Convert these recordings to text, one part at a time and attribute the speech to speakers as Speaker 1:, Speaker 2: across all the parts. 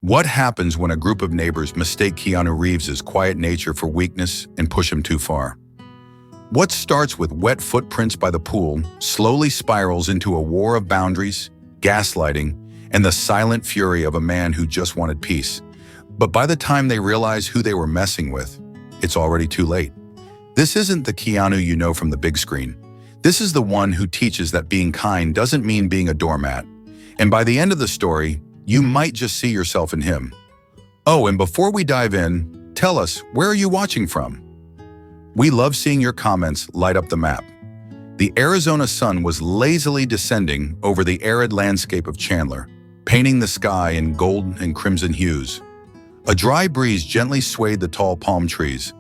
Speaker 1: What happens when a group of neighbors mistake Keanu Reeves' quiet nature for weakness and push him too far? What starts with wet footprints by the pool slowly spirals into a war of boundaries, gaslighting, and the silent fury of a man who just wanted peace. But by the time they realize who they were messing with, it's already too late. This isn't the Keanu you know from the big screen. This is the one who teaches that being kind doesn't mean being a doormat. And by the end of the story, you might just see yourself in him. Oh, and before we dive in, tell us, where are you watching from? We love seeing your comments light up the map. The Arizona sun was lazily descending over the arid landscape of Chandler, painting the sky in gold and crimson hues. A dry breeze gently swayed the tall palm trees,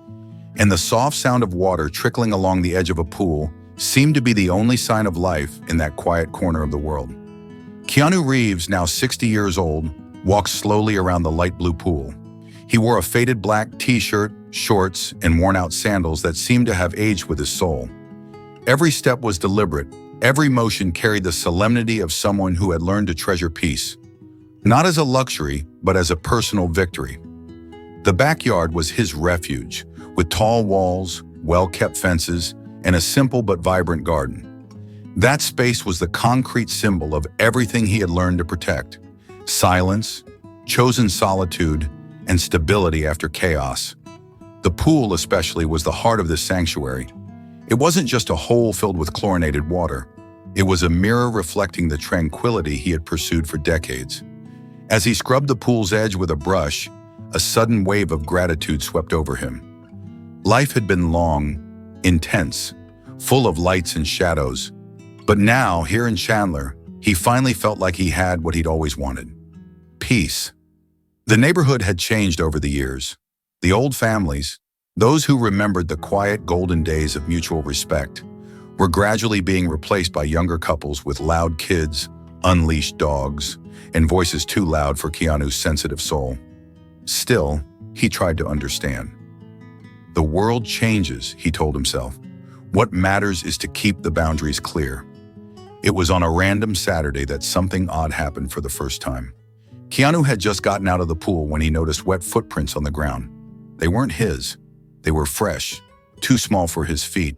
Speaker 1: and the soft sound of water trickling along the edge of a pool seemed to be the only sign of life in that quiet corner of the world. Keanu Reeves, now 60 years old, walked slowly around the light blue pool. He wore a faded black t-shirt, shorts, and worn-out sandals that seemed to have aged with his soul. Every step was deliberate. Every motion carried the solemnity of someone who had learned to treasure peace, not as a luxury, but as a personal victory. The backyard was his refuge, with tall walls, well-kept fences, and a simple but vibrant garden. That space was the concrete symbol of everything he had learned to protect: silence, chosen solitude, and stability after chaos. The pool especially was the heart of this sanctuary. It wasn't just a hole filled with chlorinated water. It was a mirror reflecting the tranquility he had pursued for decades. As he scrubbed the pool's edge with a brush, a sudden wave of gratitude swept over him. Life had been long, intense, full of lights and shadows. But now, here in Chandler, he finally felt like he had what he'd always wanted: peace. The neighborhood had changed over the years. The old families, those who remembered the quiet golden days of mutual respect, were gradually being replaced by younger couples with loud kids, unleashed dogs, and voices too loud for Keanu's sensitive soul. Still, he tried to understand. The world changes, he told himself. What matters is to keep the boundaries clear. It was on a random Saturday that something odd happened for the first time. Keanu had just gotten out of the pool when he noticed wet footprints on the ground. They weren't his. They were fresh, too small for his feet.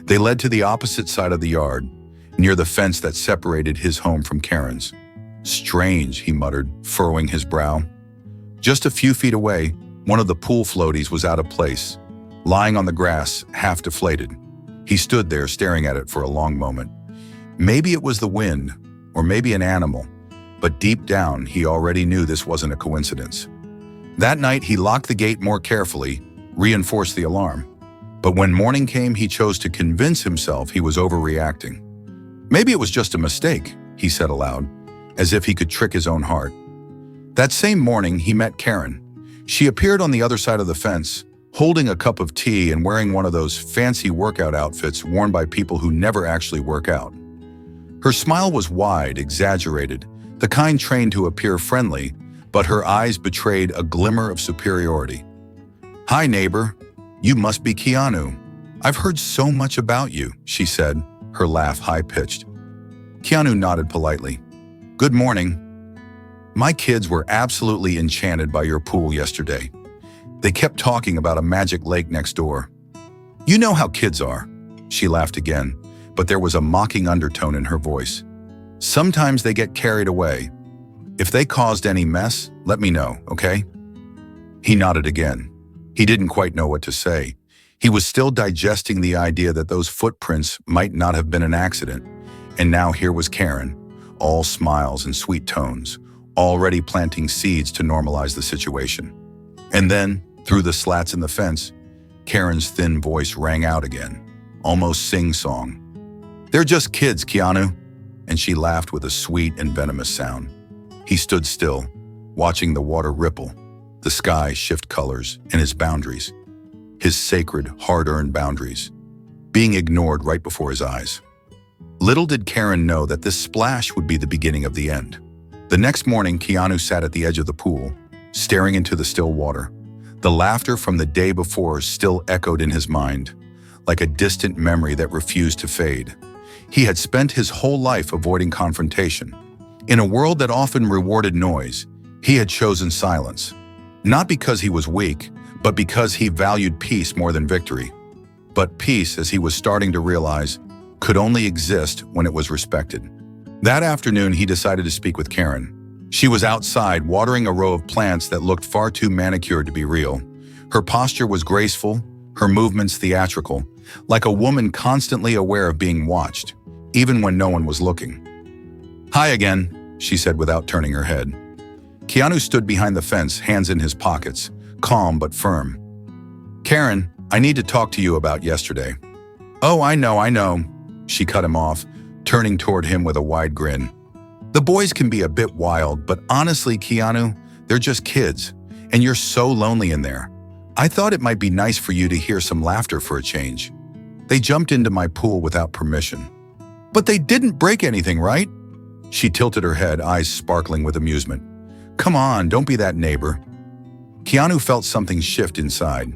Speaker 1: They led to the opposite side of the yard, near the fence that separated his home from Karen's. Strange, he muttered, furrowing his brow. Just a few feet away, one of the pool floaties was out of place, lying on the grass, half deflated. He stood there staring at it for a long moment. Maybe it was the wind, or maybe an animal, but deep down, he already knew this wasn't a coincidence. That night, he locked the gate more carefully, reinforced the alarm. But when morning came, he chose to convince himself he was overreacting. Maybe it was just a mistake, he said aloud, as if he could trick his own heart. That same morning, he met Karen. She appeared on the other side of the fence, holding a cup of tea and wearing one of those fancy workout outfits worn by people who never actually work out. Her smile was wide, exaggerated, the kind trained to appear friendly, but her eyes betrayed a glimmer of superiority. "Hi, neighbor. You must be Keanu. I've heard so much about you," she said, her laugh high-pitched. Keanu nodded politely. "Good morning. My kids were absolutely enchanted by your pool yesterday. They kept talking about a magic lake next door." "You know how kids are," she laughed again, but there was a mocking undertone in her voice. "Sometimes they get carried away. If they caused any mess, let me know, okay?" He nodded again. He didn't quite know what to say. He was still digesting the idea that those footprints might not have been an accident. And now here was Karen, all smiles and sweet tones, already planting seeds to normalize the situation. And then, through the slats in the fence, Karen's thin voice rang out again, almost sing-song. "They're just kids, Keanu." And she laughed with a sweet and venomous sound. He stood still, watching the water ripple, the sky shift colors, and his boundaries, his sacred, hard-earned boundaries, being ignored right before his eyes. Little did Karen know that this splash would be the beginning of the end. The next morning, Keanu sat at the edge of the pool, staring into the still water. The laughter from the day before still echoed in his mind, like a distant memory that refused to fade. He had spent his whole life avoiding confrontation. In a world that often rewarded noise, He had chosen silence, not because he was weak, but because he valued peace more than victory. But peace, as he was starting to realize, could only exist when it was respected. That afternoon, he decided to speak with Karen. She was outside, watering a row of plants that looked far too manicured to be real. Her posture was graceful, her movements theatrical, like a woman constantly aware of being watched, even when no one was looking. "Hi again," she said without turning her head. Keanu stood behind the fence, hands in his pockets, calm but firm. "Karen, I need to talk to you about yesterday." "Oh, I know," she cut him off, turning toward him with a wide grin. "The boys can be a bit wild, but honestly, Keanu, they're just kids, and you're so lonely in there. I thought it might be nice for you to hear some laughter for a change. They jumped into my pool without permission." "But they didn't break anything, right?" She tilted her head, eyes sparkling with amusement. "Come on, don't be that neighbor." Keanu felt something shift inside.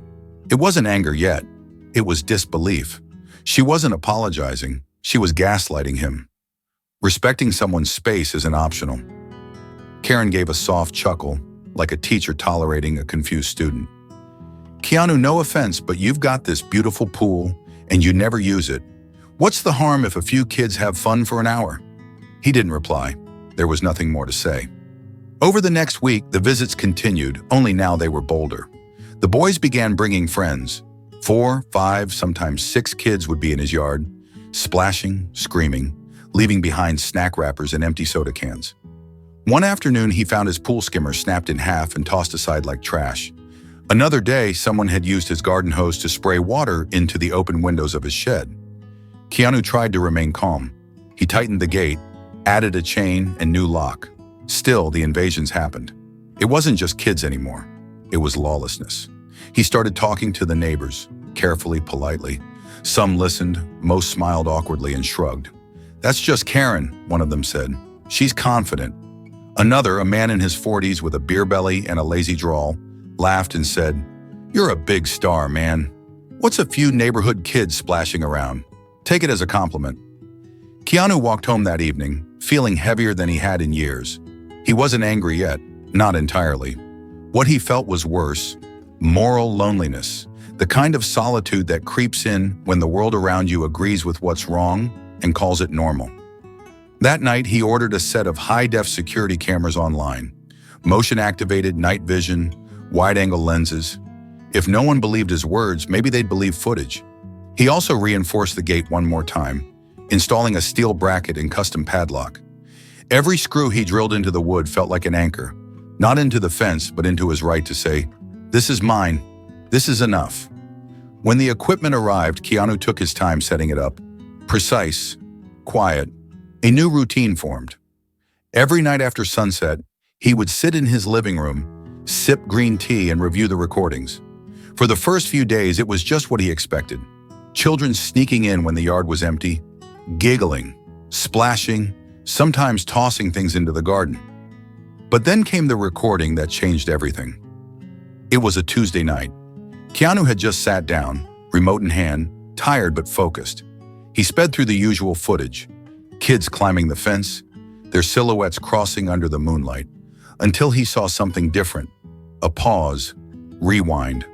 Speaker 1: It wasn't anger yet. It was disbelief. She wasn't apologizing. She was gaslighting him. Respecting someone's space isn't optional. Karen gave a soft chuckle, like a teacher tolerating a confused student. "Keanu, no offense, but you've got this beautiful pool, and you never use it. What's the harm if a few kids have fun for an hour?" He didn't reply. There was nothing more to say. Over the next week, the visits continued, only now they were bolder. The boys began bringing friends. 4, 5, sometimes 6 kids would be in his yard, splashing, screaming, leaving behind snack wrappers and empty soda cans. One afternoon, he found his pool skimmer snapped in half and tossed aside like trash. Another day, someone had used his garden hose to spray water into the open windows of his shed. Keanu tried to remain calm. He tightened the gate, added a chain and new lock. Still, the invasions happened. It wasn't just kids anymore. It was lawlessness. He started talking to the neighbors, carefully, politely. Some listened, most smiled awkwardly and shrugged. "That's just Karen," one of them said. "She's confident." Another, a man in his 40s with a beer belly and a lazy drawl, laughed and said, "You're a big star, man. What's a few neighborhood kids splashing around? Take it as a compliment." Keanu walked home that evening, feeling heavier than he had in years. He wasn't angry yet, not entirely. What he felt was worse, moral loneliness, the kind of solitude that creeps in when the world around you agrees with what's wrong and calls it normal. That night, he ordered a set of high-def security cameras online, motion-activated night vision, wide-angle lenses. If no one believed his words, maybe they'd believe footage. He also reinforced the gate one more time, installing a steel bracket and custom padlock. Every screw he drilled into the wood felt like an anchor, not into the fence, but into his right to say, "This is mine. This is enough." When the equipment arrived, Keanu took his time setting it up. Precise, quiet, a new routine formed. Every night after sunset, he would sit in his living room, sip green tea, and review the recordings. For the first few days, it was just what he expected. Children sneaking in when the yard was empty, giggling, splashing, sometimes tossing things into the garden. But then came the recording that changed everything. It was a Tuesday night. Keanu had just sat down, remote in hand, tired but focused. He sped through the usual footage, kids climbing the fence, their silhouettes crossing under the moonlight, until he saw something different. A pause, rewind,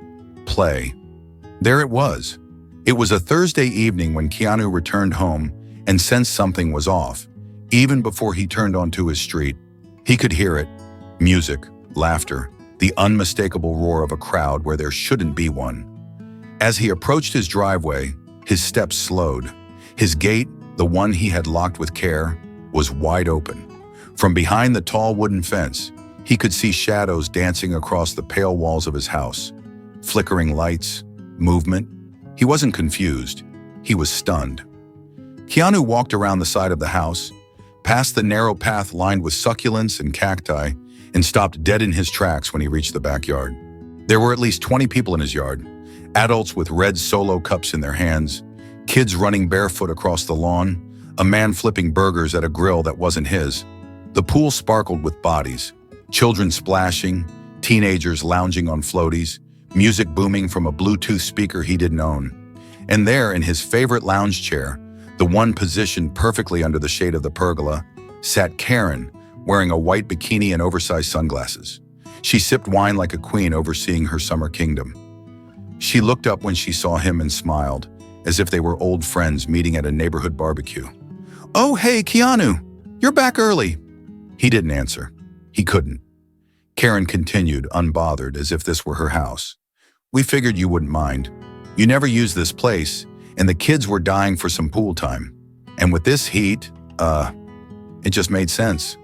Speaker 1: play. There it was. It was a Thursday evening when Keanu returned home and sensed something was off. Even before he turned onto his street, he could hear it. Music, laughter, the unmistakable roar of a crowd where there shouldn't be one. As he approached his driveway, his steps slowed. His gate, the one he had locked with care, was wide open. From behind the tall wooden fence, he could see shadows dancing across the pale walls of his house. Flickering lights, movement. He wasn't confused. He was stunned. Keanu walked around the side of the house, past the narrow path lined with succulents and cacti, and stopped dead in his tracks when he reached the backyard. There were at least 20 people in his yard, adults with red Solo cups in their hands, kids running barefoot across the lawn, a man flipping burgers at a grill that wasn't his. The pool sparkled with bodies, children splashing, teenagers lounging on floaties, music booming from a Bluetooth speaker he didn't own. And there, in his favorite lounge chair, the one positioned perfectly under the shade of the pergola, sat Karen, wearing a white bikini and oversized sunglasses. She sipped wine like a queen overseeing her summer kingdom. She looked up when she saw him and smiled, as if they were old friends meeting at a neighborhood barbecue. "Oh, hey, Keanu, you're back early." He didn't answer. He couldn't. Karen continued, unbothered, as if this were her house. "We figured you wouldn't mind. You never use this place, and the kids were dying for some pool time. And with this heat, it just made sense."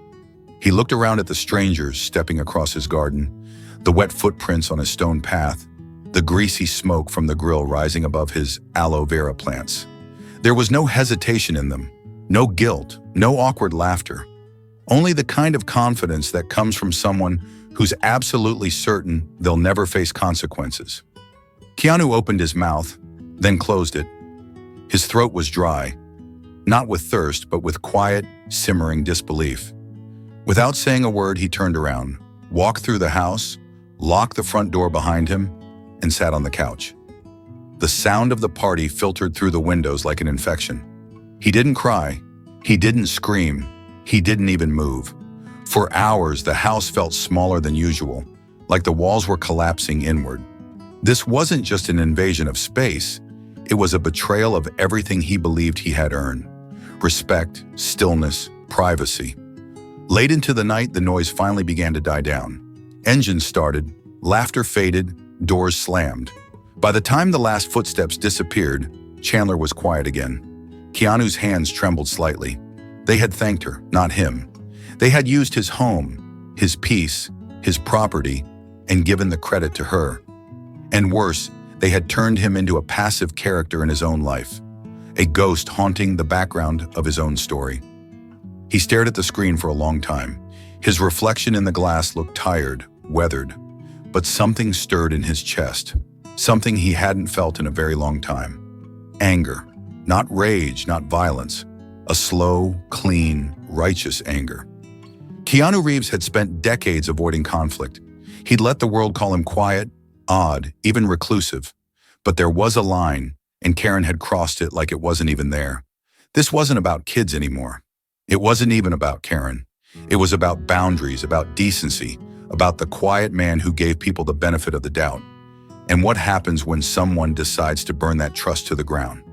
Speaker 1: He looked around at the strangers stepping across his garden, the wet footprints on his stone path, the greasy smoke from the grill rising above his aloe vera plants. There was no hesitation in them, no guilt, no awkward laughter, only the kind of confidence that comes from someone who's absolutely certain they'll never face consequences. Keanu opened his mouth, then closed it. His throat was dry, not with thirst, but with quiet, simmering disbelief. Without saying a word, he turned around, walked through the house, locked the front door behind him, and sat on the couch. The sound of the party filtered through the windows like an infection. He didn't cry. He didn't scream. He didn't even move. For hours, the house felt smaller than usual, like the walls were collapsing inward. This wasn't just an invasion of space. It was a betrayal of everything he believed he had earned. Respect, stillness, privacy. Late into the night, the noise finally began to die down. Engines started, laughter faded, doors slammed. By the time the last footsteps disappeared, Chandler was quiet again. Keanu's hands trembled slightly. They had thanked her, not him. They had used his home, his peace, his property, and given the credit to her. And worse, they had turned him into a passive character in his own life, a ghost haunting the background of his own story. He stared at the screen for a long time. His reflection in the glass looked tired, weathered, but something stirred in his chest, something he hadn't felt in a very long time. Anger, not rage, not violence, a slow, clean, righteous anger. Keanu Reeves had spent decades avoiding conflict. He'd let the world call him quiet, odd, even reclusive. But there was a line, and Karen had crossed it like it wasn't even there. This wasn't about kids anymore. It wasn't even about Karen. It was about boundaries, about decency, about the quiet man who gave people the benefit of the doubt. And what happens when someone decides to burn that trust to the ground?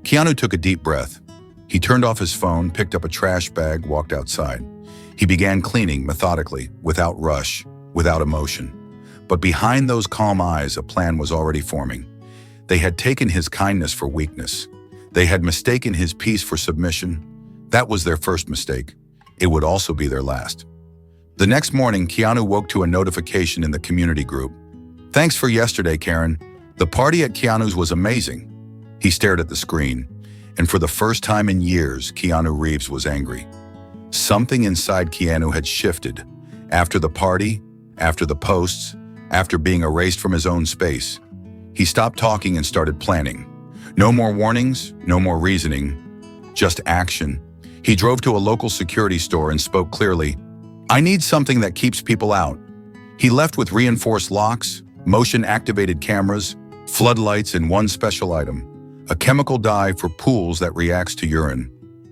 Speaker 1: Keanu took a deep breath. He turned off his phone, picked up a trash bag, walked outside. He began cleaning methodically, without rush, without emotion. But behind those calm eyes, a plan was already forming. They had taken his kindness for weakness. They had mistaken his peace for submission. That was their first mistake. It would also be their last. The next morning, Keanu woke to a notification in the community group. "Thanks for yesterday, Karen. The party at Keanu's was amazing." He stared at the screen, and for the first time in years, Keanu Reeves was angry. Something inside Keanu had shifted. After the party, after the posts, after being erased from his own space. He stopped talking and started planning. No more warnings, no more reasoning, just action. He drove to a local security store and spoke clearly. "I need something that keeps people out." He left with reinforced locks, motion-activated cameras, floodlights, and one special item, a chemical dye for pools that reacts to urine.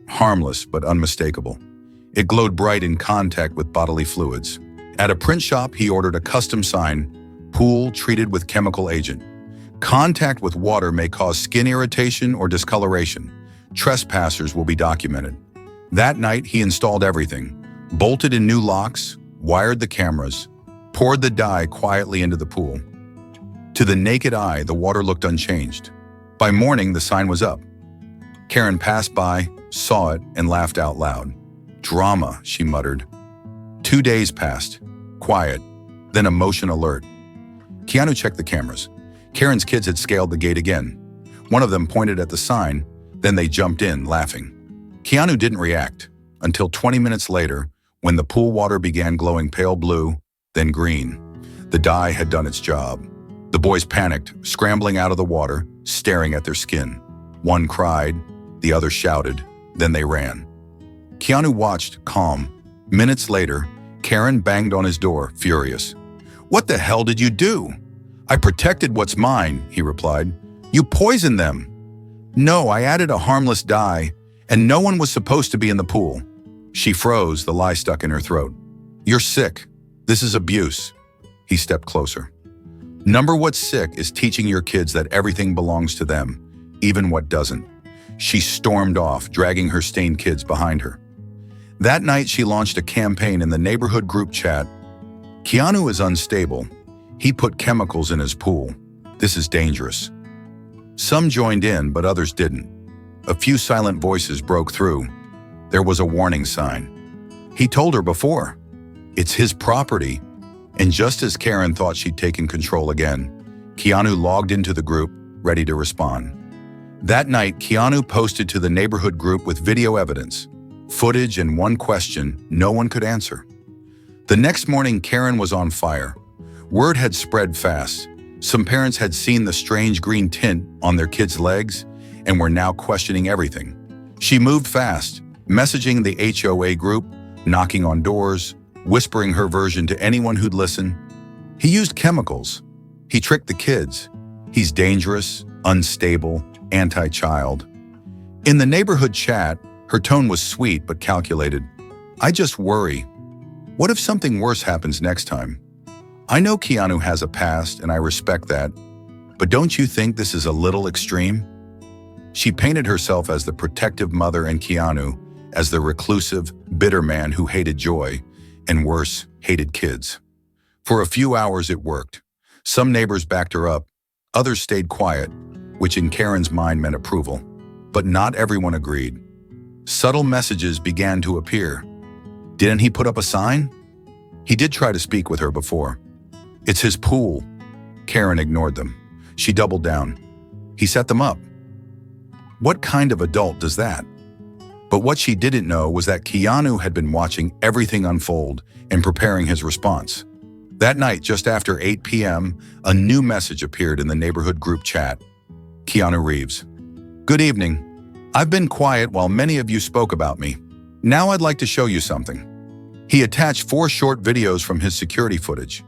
Speaker 1: Harmless but unmistakable. It glowed bright in contact with bodily fluids. At a print shop, he ordered a custom sign, "Pool treated with chemical agent. Contact with water may cause skin irritation or discoloration. Trespassers will be documented." That night, he installed everything, bolted in new locks, wired the cameras, poured the dye quietly into the pool. To the naked eye, the water looked unchanged. By morning, the sign was up. Karen passed by, saw it, and laughed out loud. "Drama," she muttered. 2 days passed, quiet, then emotion alert. Keanu checked the cameras. Karen's kids had scaled the gate again. One of them pointed at the sign, then they jumped in, laughing. Keanu didn't react until 20 minutes later, when the pool water began glowing pale blue, then green. The dye had done its job. The boys panicked, scrambling out of the water, staring at their skin. One cried, the other shouted, then they ran. Keanu watched, calm. Minutes later, Karen banged on his door, furious. "What the hell did you do?" "I protected what's mine," he replied. "You poisoned them." "No, I added a harmless dye, and no one was supposed to be in the pool." She froze, the lie stuck in her throat. "You're sick. This is abuse." He stepped closer. "Number what's sick is teaching your kids that everything belongs to them, even what doesn't." She stormed off, dragging her stained kids behind her. That night, she launched a campaign in the neighborhood group chat. "Keanu is unstable. He put chemicals in his pool. This is dangerous." Some joined in, but others didn't. A few silent voices broke through. There was a warning sign. "He told her before. It's his property." And just as Karen thought she'd taken control again, Keanu logged into the group, ready to respond. That night, Keanu posted to the neighborhood group with video evidence, footage, and one question no one could answer. The next morning, Karen was on fire. Word had spread fast. Some parents had seen the strange green tint on their kids' legs and were now questioning everything. She moved fast, messaging the HOA group, knocking on doors, whispering her version to anyone who'd listen. "He used chemicals. He tricked the kids. He's dangerous, unstable, anti-child." In the neighborhood chat, her tone was sweet but calculated. "I just worry. What if something worse happens next time? I know Keanu has a past and I respect that, but don't you think this is a little extreme?" She painted herself as the protective mother and Keanu as the reclusive, bitter man who hated joy, and worse, hated kids. For a few hours it worked. Some neighbors backed her up, others stayed quiet, which in Karen's mind meant approval. But not everyone agreed. Subtle messages began to appear. Didn't he put up a sign? He did try to speak with her before. It's his pool. Karen ignored them. She doubled down. He set them up. What kind of adult does that? But what she didn't know was that Keanu had been watching everything unfold and preparing his response. That night, just after 8 p.m., a new message appeared in the neighborhood group chat. Keanu Reeves. "Good evening. I've been quiet while many of you spoke about me. Now I'd like to show you something." He attached 4 short videos from his security footage.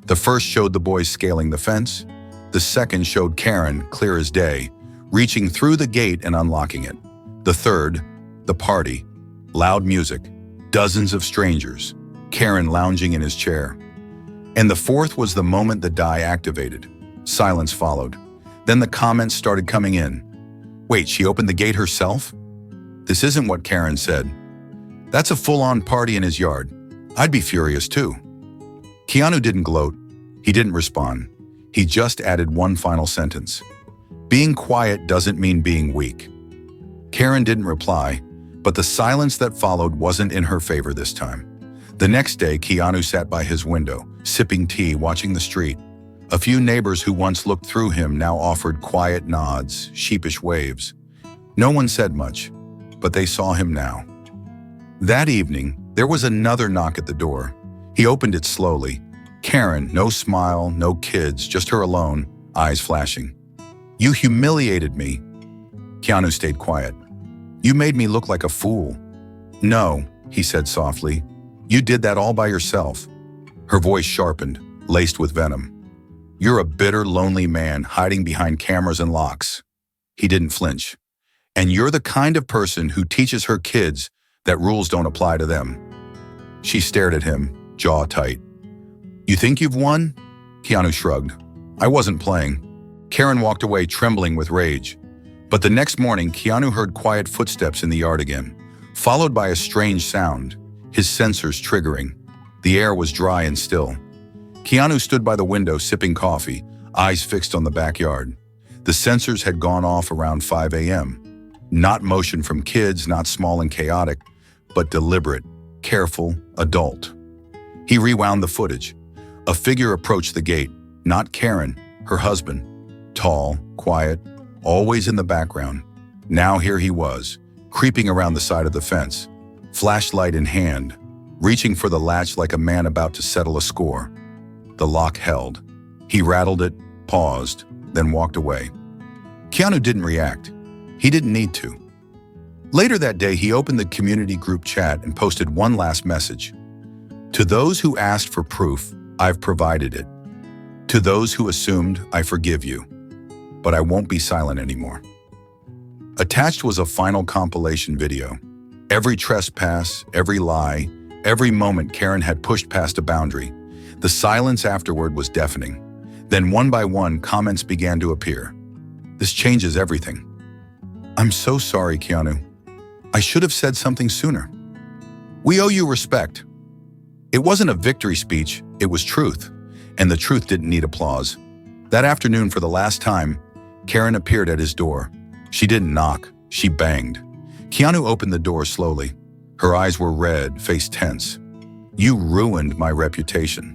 Speaker 1: The first showed the boys scaling the fence. The second showed Karen, clear as day, reaching through the gate and unlocking it. The third, the party. Loud music, dozens of strangers, Karen lounging in his chair. And the fourth was the moment the die activated. Silence followed. Then the comments started coming in. "Wait, she opened the gate herself? This isn't what Karen said. That's a full-on party in his yard. I'd be furious too." Keanu didn't gloat. He didn't respond. He just added one final sentence. "Being quiet doesn't mean being weak." Karen didn't reply, but the silence that followed wasn't in her favor this time. The next day, Keanu sat by his window, sipping tea, watching the street. A few neighbors who once looked through him now offered quiet nods, sheepish waves. No one said much, but they saw him now. That evening, there was another knock at the door. He opened it slowly. Karen, no smile, no kids, just her alone, eyes flashing. "You humiliated me." Keanu stayed quiet. "You made me look like a fool." "No," he said softly. "You did that all by yourself." Her voice sharpened, laced with venom. "You're a bitter, lonely man hiding behind cameras and locks." He didn't flinch. "And you're the kind of person who teaches her kids that rules don't apply to them." She stared at him, jaw tight. "You think you've won?" Keanu shrugged. "I wasn't playing." Karen walked away, trembling with rage. But the next morning, Keanu heard quiet footsteps in the yard again, followed by a strange sound, his sensors triggering. The air was dry and still. Keanu stood by the window sipping coffee, eyes fixed on the backyard. The sensors had gone off around 5 a.m. Not motion from kids, not small and chaotic, but deliberate, careful, adult. He rewound the footage. A figure approached the gate, not Karen, her husband. Tall, quiet, always in the background. Now here he was, creeping around the side of the fence, flashlight in hand, reaching for the latch like a man about to settle a score. The lock held. He rattled it, paused, then walked away. Keanu didn't react. He didn't need to. Later that day, he opened the community group chat and posted one last message. "To those who asked for proof, I've provided it. To those who assumed, I forgive you. But I won't be silent anymore." Attached was a final compilation video. Every trespass, every lie, every moment Karen had pushed past a boundary. The silence afterward was deafening. Then one by one, comments began to appear. This changes everything. I'm so sorry, Keanu. I should have said something sooner. We owe you respect. It wasn't a victory speech, it was truth. And the truth didn't need applause. That afternoon, for the last time, Karen appeared at his door. She didn't knock, she banged. Keanu opened the door slowly. Her eyes were red, face tense. You ruined my reputation.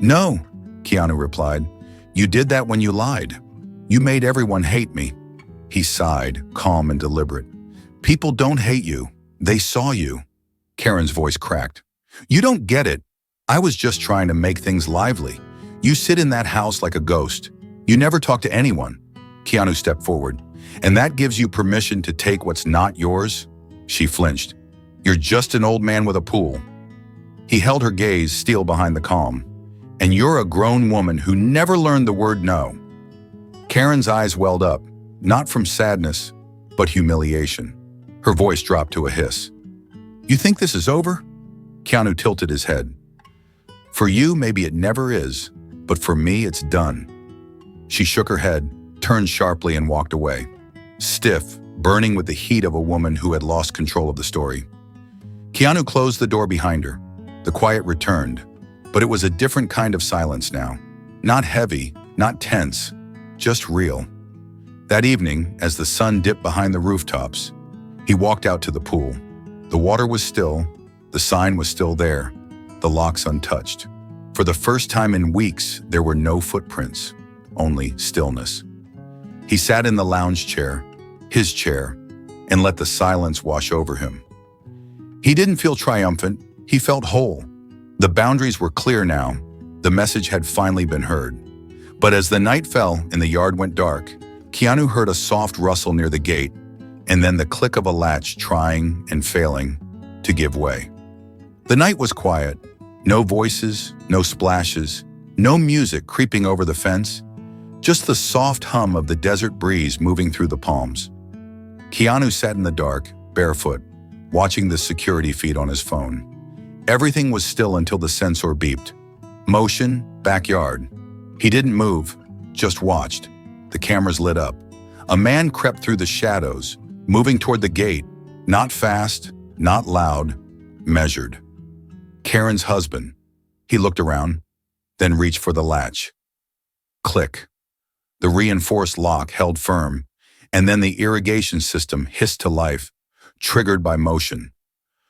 Speaker 1: No, Keanu replied. You did that when you lied. You made everyone hate me. He sighed, calm and deliberate. People don't hate you. They saw you. Karen's voice cracked. You don't get it. I was just trying to make things lively. You sit in that house like a ghost. You never talk to anyone. Keanu stepped forward. And that gives you permission to take what's not yours? She flinched. You're just an old man with a pool. He held her gaze still behind the calm. And you're a grown woman who never learned the word no. Karen's eyes welled up, not from sadness, but humiliation. Her voice dropped to a hiss. You think this is over? Keanu tilted his head. For you, maybe it never is, but for me, it's done. She shook her head, turned sharply and walked away, stiff, burning with the heat of a woman who had lost control of the story. Keanu closed the door behind her. The quiet returned, but it was a different kind of silence now. Not heavy, not tense, just real. That evening, as the sun dipped behind the rooftops, he walked out to the pool. The water was still, the sign was still there, the locks untouched. For the first time in weeks, there were no footprints, only stillness. He sat in the lounge chair, his chair, and let the silence wash over him. He didn't feel triumphant, he felt whole. The boundaries were clear now, the message had finally been heard. But as the night fell and the yard went dark, Keanu heard a soft rustle near the gate, and then the click of a latch trying and failing to give way. The night was quiet, no voices, no splashes, no music creeping over the fence, just the soft hum of the desert breeze moving through the palms. Keanu sat in the dark, barefoot, watching the security feed on his phone. Everything was still until the sensor beeped. Motion, backyard. He didn't move, just watched. The cameras lit up. A man crept through the shadows, moving toward the gate, not fast, not loud, measured. Karen's husband. He looked around, then reached for the latch. Click. The reinforced lock held firm, and then the irrigation system hissed to life, triggered by motion.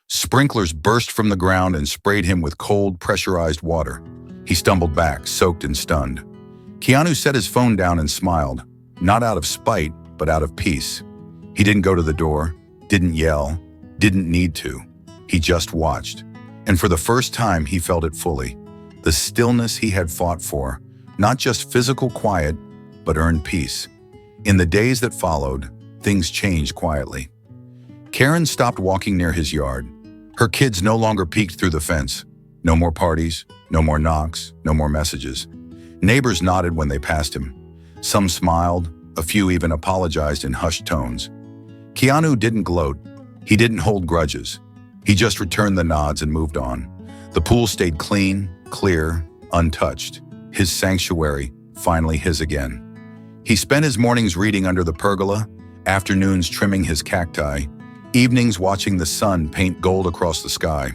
Speaker 1: Sprinklers burst from the ground and sprayed him with cold, pressurized water. He stumbled back, soaked and stunned. Keanu set his phone down and smiled, not out of spite, but out of peace. He didn't go to the door, didn't yell, didn't need to. He just watched. And for the first time, he felt it fully. The stillness he had fought for, not just physical quiet, but earned peace. In the days that followed, things changed quietly. Karen stopped walking near his yard. Her kids no longer peeked through the fence. No more parties, no more knocks, no more messages. Neighbors nodded when they passed him. Some smiled, a few even apologized in hushed tones. Keanu didn't gloat. He didn't hold grudges. He just returned the nods and moved on. The pool stayed clean, clear, untouched. His sanctuary, finally his again. He spent his mornings reading under the pergola, afternoons trimming his cacti, evenings watching the sun paint gold across the sky.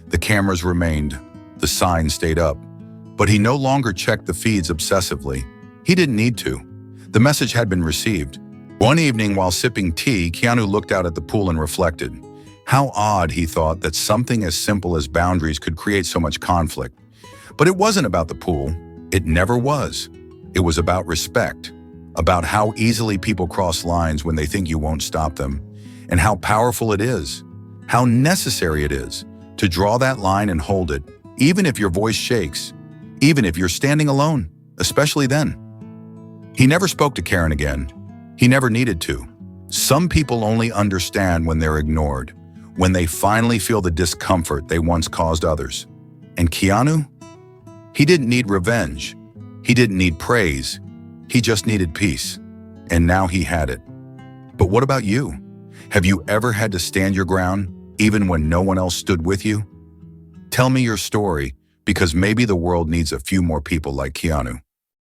Speaker 1: The cameras remained, the sign stayed up, but he no longer checked the feeds obsessively. He didn't need to. The message had been received. One evening while sipping tea, Keanu looked out at the pool and reflected. How odd, he thought, that something as simple as boundaries could create so much conflict. But it wasn't about the pool. It never was. It was about respect, about how easily people cross lines when they think you won't stop them, and how powerful it is, how necessary it is to draw that line and hold it, even if your voice shakes, even if you're standing alone, especially then. He never spoke to Karen again. He never needed to. Some people only understand when they're ignored, when they finally feel the discomfort they once caused others. And Keanu? He didn't need revenge. He didn't need praise. He just needed peace. And now he had it. But what about you? Have you ever had to stand your ground, even when no one else stood with you? Tell me your story, because maybe the world needs a few more people like Keanu.